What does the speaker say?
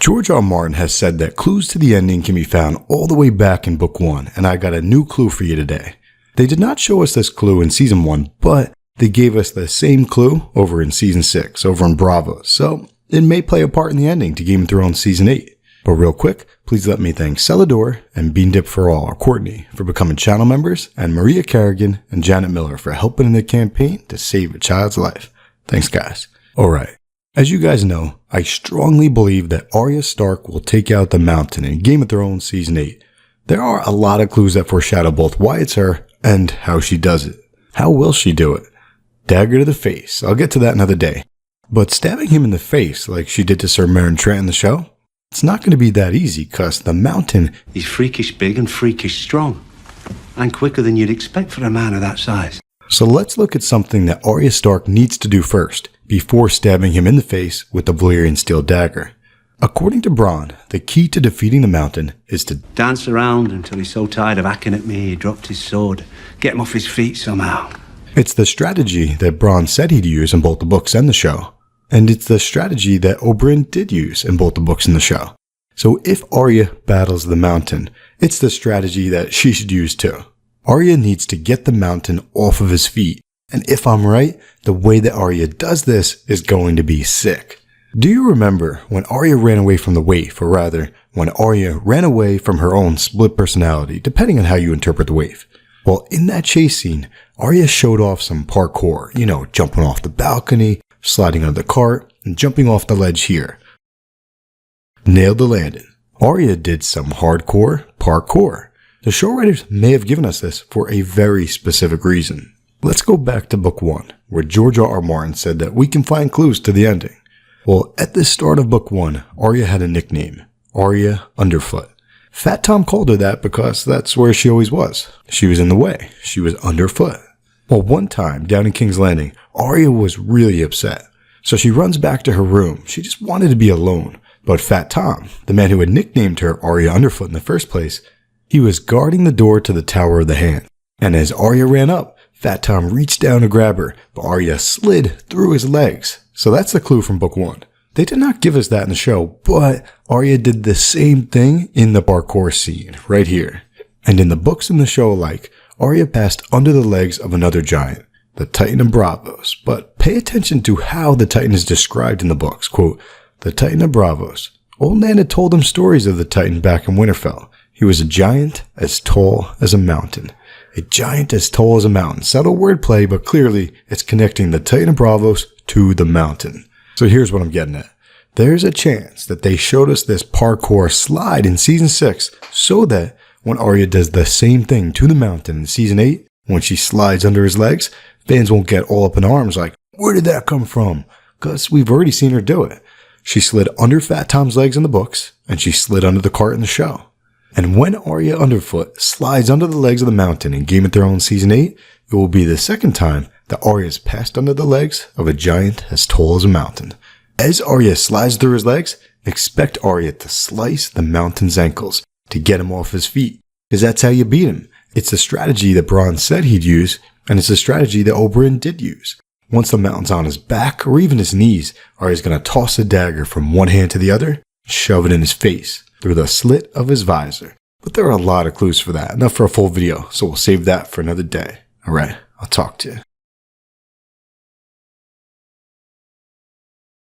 George R. R. Martin has said that clues to the ending can be found all the way back in Book 1, and I got a new clue for you today. They did not show us this clue in Season 1, but they gave us the same clue over in Season 6, over in Braavos, so it may play a part in the ending to Game of Thrones Season 8. But real quick, please let me thank Celador and Bean Dip for All, or Courtney, for becoming channel members, and Maria Kerrigan and Janet Miller for helping in the campaign to save a child's life. Thanks, guys. Alright. As you guys know, I strongly believe that Arya Stark will take out the Mountain in Game of Thrones Season 8. There are a lot of clues that foreshadow both why it's her and how she does it. How will she do it? Dagger to the face. I'll get to that another day. But stabbing him in the face like she did to Sir Meryn Trant in the show? It's not going to be that easy cause the Mountain is freakish big and freakish strong. And quicker than you'd expect for a man of that size. So let's look at something that Arya Stark needs to do first, before stabbing him in the face with the Valyrian steel dagger. According to Bronn, the key to defeating the Mountain is to dance around until he's so tired of hacking at me he dropped his sword. Get him off his feet somehow. It's the strategy that Bronn said he'd use in both the books and the show. And it's the strategy that Oberyn did use in both the books and the show. So if Arya battles the Mountain, it's the strategy that she should use too. Arya needs to get the Mountain off of his feet. And if I'm right, the way that Arya does this is going to be sick. Do you remember when Arya ran away from the waif, or rather, when Arya ran away from her own split personality, depending on how you interpret the waif? Well, in that chase scene, Arya showed off some parkour, jumping off the balcony, sliding under the cart, and jumping off the ledge here. Nailed the landing. Arya did some hardcore parkour. The show writers may have given us this for a very specific reason. Let's go back to Book 1, where George R. R. Martin said that we can find clues to the ending. Well, at the start of Book 1, Arya had a nickname, Arya Underfoot. Fat Tom called her that because that's where she always was. She was in the way. She was underfoot. Well, one time, down in King's Landing, Arya was really upset. So she runs back to her room. She just wanted to be alone. But Fat Tom, the man who had nicknamed her Arya Underfoot in the first place, he was guarding the door to the Tower of the Hand. And as Arya ran up, Fat Tom reached down to grab her, but Arya slid through his legs. So that's the clue from Book 1. They did not give us that in the show, but Arya did the same thing in the parkour scene, right here. And in the books and the show alike, Arya passed under the legs of another giant, the Titan of Braavos. But pay attention to how the Titan is described in the books. Quote, the Titan of Braavos. Old Nan had told him stories of the Titan back in Winterfell. He was a giant as tall as a mountain. A giant as tall as a mountain. Subtle wordplay, but clearly it's connecting the Titan of Braavos to the Mountain. So here's what I'm getting at. There's a chance that they showed us this parkour slide in Season 6 so that when Arya does the same thing to the Mountain in Season 8, when she slides under his legs, fans won't get all up in arms like, where did that come from? Because we've already seen her do it. She slid under Fat Tom's legs in the books, and she slid under the cart in the show. And when Arya Underfoot slides under the legs of the Mountain in Game of Thrones Season 8, it will be the second time that Arya has passed under the legs of a giant as tall as a mountain. As Arya slides through his legs, expect Arya to slice the Mountain's ankles to get him off his feet, because that's how you beat him. It's the strategy that Bronn said he'd use, and it's a strategy that Oberyn did use. Once the Mountain's on his back or even his knees, Arya's going to toss the dagger from one hand to the other, shove it in his face through the slit of his visor. But there are a lot of clues for that, enough for a full video, so we'll save that for another day. Alright, I'll talk to you.